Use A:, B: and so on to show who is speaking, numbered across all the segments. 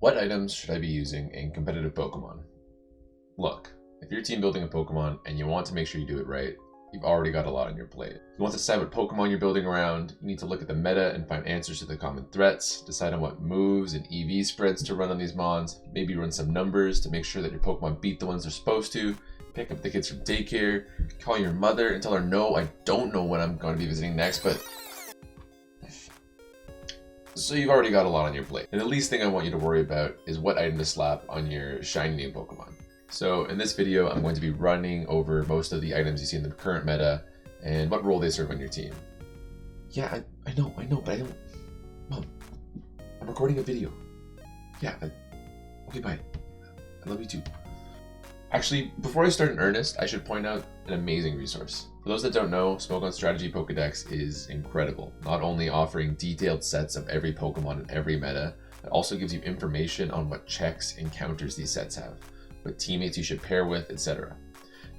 A: What items should I be using in competitive Pokemon? Look, if you're team building a Pokemon and you want to make sure you do it right, you've already got a lot on your plate. If you want to decide what Pokemon you're building around, you need to look at the meta and find answers to the common threats, decide on what moves and EV spreads to run on these mons, maybe run some numbers to make sure that your Pokemon beat the ones they're supposed to, pick up the kids from daycare, call your mother and tell her, no, I don't know when I'm going to be visiting next, but... So you've already got a lot on your plate. And the least thing I want you to worry about is what item to slap on your shiny new Pokemon. So in this video, I'm going to be running over most of the items you see in the current meta and what role they serve on your team. Yeah, I know, but I don't... Mom, I'm recording a video. Yeah, okay, bye. I love you too. Actually, before I start in earnest, I should point out an amazing resource. For those that don't know, Smoke on Strategy Pokedex is incredible, not only offering detailed sets of every Pokemon in every meta, it also gives you information on what checks and counters these sets have, what teammates you should pair with, etc.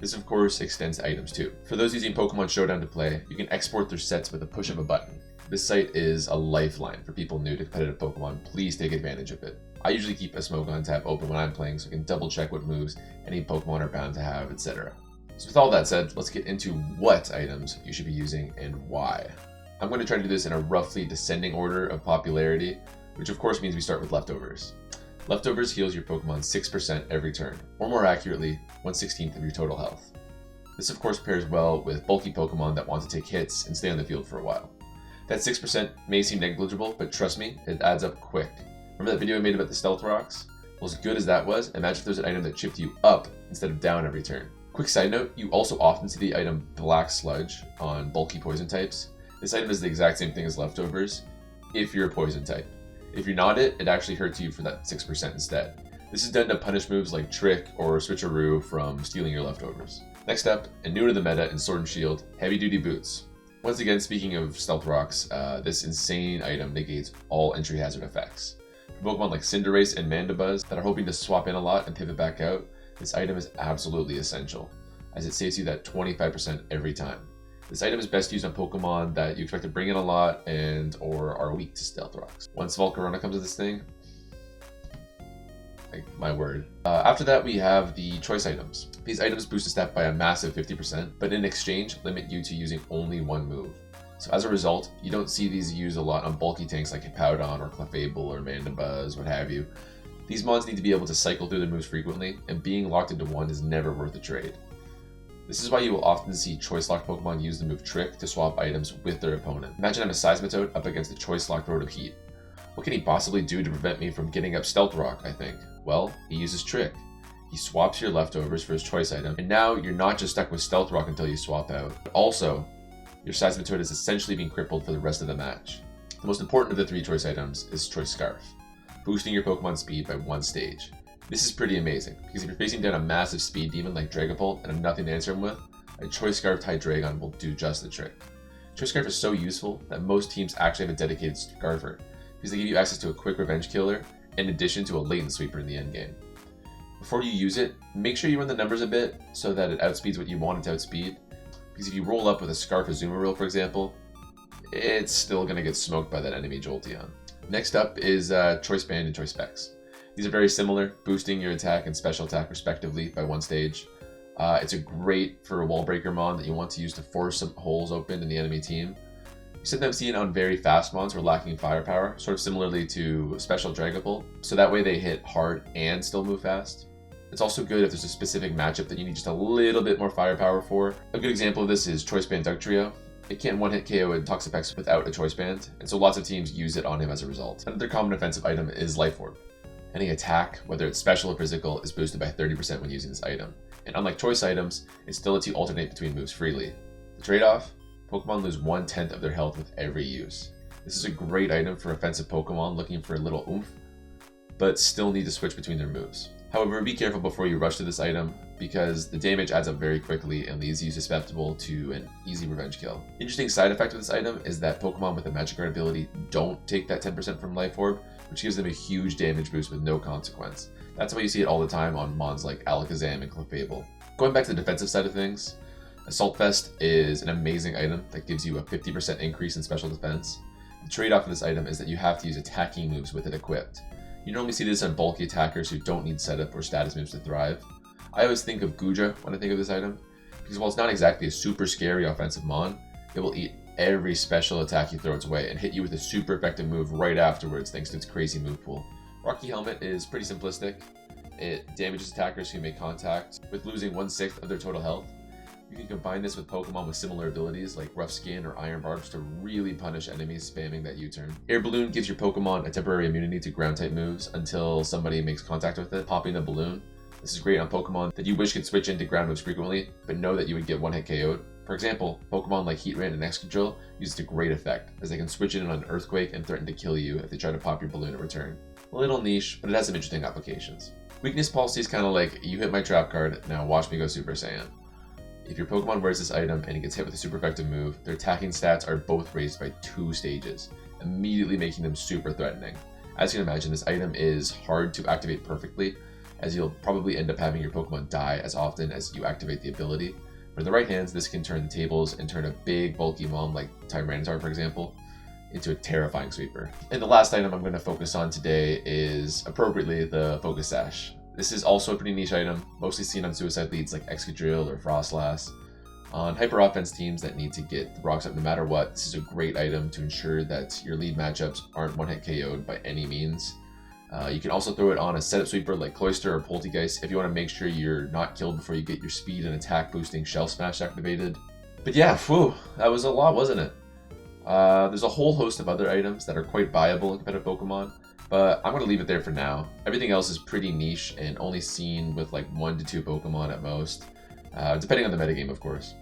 A: This of course extends to items too. For those using Pokemon Showdown to play, you can export their sets with a push of a button. This site is a lifeline for people new to competitive Pokemon. Please take advantage of it. I usually keep a Smogon tab open when I'm playing so I can double check what moves any Pokemon are bound to have, etc. So with all that said, let's get into what items you should be using and why. I'm going to try to do this in a roughly descending order of popularity, which of course means we start with Leftovers. Leftovers heals your Pokemon 6% every turn, or more accurately, 1/16 of your total health. This of course pairs well with bulky Pokemon that want to take hits and stay on the field for a while. That 6% may seem negligible, but trust me, it adds up quick. Remember that video I made about the Stealth Rocks? Well, as good as that was, imagine if there's an item that chipped you up instead of down every turn. Quick side note, you also often see the item Black Sludge on bulky poison types. This item is the exact same thing as Leftovers, if you're a poison type. If you're not it actually hurts you for that 6% instead. This is done to punish moves like Trick or Switcheroo from stealing your Leftovers. Next up, and newer to the meta in Sword and Shield, Heavy Duty Boots. Once again, speaking of Stealth Rocks, this insane item negates all entry hazard effects. For Pokemon like Cinderace and Mandibuzz that are hoping to swap in a lot and pivot back out, this item is absolutely essential, as it saves you that 25% every time. This item is best used on Pokemon that you expect to bring in a lot and or are weak to Stealth Rocks. Once Volcarona comes to this thing, like my word. After that we have the choice items. These items boost a stat by a massive 50%, but in exchange limit you to using only one move. So as a result, you don't see these used a lot on bulky tanks like Hippowdon or Clefable or Mandibuzz, what have you. These mons need to be able to cycle through their moves frequently, and being locked into one is never worth the trade. This is why you will often see choice-locked Pokemon use the move Trick to swap items with their opponent. Imagine I'm a Seismitoad up against a choice-locked Road of Heat. What can he possibly do to prevent me from getting up Stealth Rock, I think? Well, he uses Trick. He swaps your Leftovers for his choice item, and now you're not just stuck with Stealth Rock until you swap out, but also, your Seismitoad is essentially being crippled for the rest of the match. The most important of the three choice items is Choice Scarf, boosting your Pokemon speed by 1 stage. This is pretty amazing, because if you're facing down a massive speed demon like Dragapult and have nothing to answer him with, a Choice Scarf Hydreigon will do just the trick. Choice Scarf is so useful that most teams actually have a dedicated Scarfer, because they give you access to a quick revenge killer, in addition to a latent sweeper in the endgame. Before you use it, make sure you run the numbers a bit so that it outspeeds what you want it to outspeed, because if you roll up with a Scarf Azumarill, for example, it's still going to get smoked by that enemy Jolteon. Next up is Choice Band and Choice Specs. These are very similar, boosting your attack and special attack respectively by 1 stage. It's a great for a wall breaker mon that you want to use to force some holes open in the enemy team. You sometimes see it on very fast mons who are lacking firepower, sort of similarly to Special Dragapult, so that way they hit hard and still move fast. It's also good if there's a specific matchup that you need just a little bit more firepower for. A good example of this is Choice Band Dugtrio. It can't one-hit KO in Toxapex without a Choice Band, and so lots of teams use it on him as a result. Another common offensive item is Life Orb. Any attack, whether it's special or physical, is boosted by 30% when using this item. And unlike choice items, it still lets you alternate between moves freely. The trade-off? Pokemon lose 1/10 of their health with every use. This is a great item for offensive Pokemon looking for a little oomph, but still need to switch between their moves. However, be careful before you rush to this item, because the damage adds up very quickly and leaves you susceptible to an easy revenge kill. Interesting side effect of this item is that Pokemon with a Magic Guard ability don't take that 10% from Life Orb, which gives them a huge damage boost with no consequence. That's why you see it all the time on mons like Alakazam and Clefable. Going back to the defensive side of things, Assault Vest is an amazing item that gives you a 50% increase in special defense. The trade-off of this item is that you have to use attacking moves with it equipped. You normally see this on bulky attackers who don't need setup or status moves to thrive. I always think of Guja when I think of this item, because while it's not exactly a super scary offensive mon, it will eat every special attack you throw its way and hit you with a super effective move right afterwards thanks to its crazy move pool. Rocky Helmet is pretty simplistic. It damages attackers who make contact with losing 1/6 of their total health. You can combine this with Pokemon with similar abilities like Rough Skin or Iron Barbs to really punish enemies spamming that U-turn. Air Balloon gives your Pokemon a temporary immunity to ground type moves until somebody makes contact with it, popping the balloon. This is great on Pokemon that you wish could switch into ground moves frequently, but know that you would get one-hit KO'd. For example, Pokemon like Heatran and Excadrill use it to great effect, as they can switch in on an Earthquake and threaten to kill you if they try to pop your balloon in return. A little niche, but it has some interesting applications. Weakness policy is kind of like, you hit my trap card, now watch me go Super Saiyan. If your Pokemon wears this item and it gets hit with a super effective move, their attacking stats are both raised by 2 stages, immediately making them super threatening. As you can imagine, this item is hard to activate perfectly, as you'll probably end up having your Pokemon die as often as you activate the ability. But in the right hands, this can turn the tables and turn a big bulky mon like Tyranitar, for example, into a terrifying sweeper. And the last item I'm going to focus on today is, appropriately, the Focus Sash. This is also a pretty niche item, mostly seen on suicide leads like Excadrill or Frostlass. On hyper offense teams that need to get the rocks up no matter what, this is a great item to ensure that your lead matchups aren't one-hit KO'd by any means. You can also throw it on a setup sweeper like Cloyster or Poltergeist if you want to make sure you're not killed before you get your speed and attack boosting Shell Smash activated. But yeah, whew, that was a lot, wasn't it? There's a whole host of other items that are quite viable in competitive Pokemon, but I'm going to leave it there for now. Everything else is pretty niche and only seen with like 1 to 2 Pokemon at most, depending on the metagame, of course.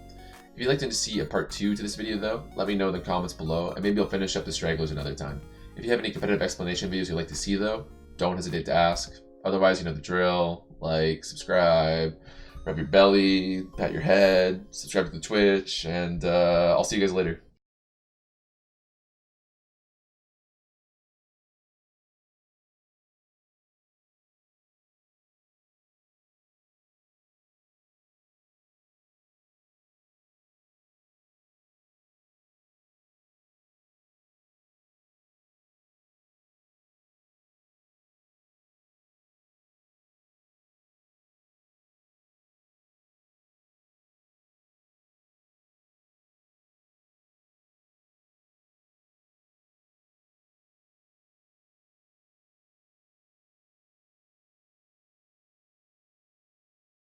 A: If you'd like to see a part 2 to this video though, let me know in the comments below, and maybe I'll finish up the stragglers another time. If you have any competitive explanation videos you'd like to see though, don't hesitate to ask. Otherwise, you know the drill. Like, subscribe, rub your belly, pat your head, subscribe to the Twitch, and I'll see you guys later.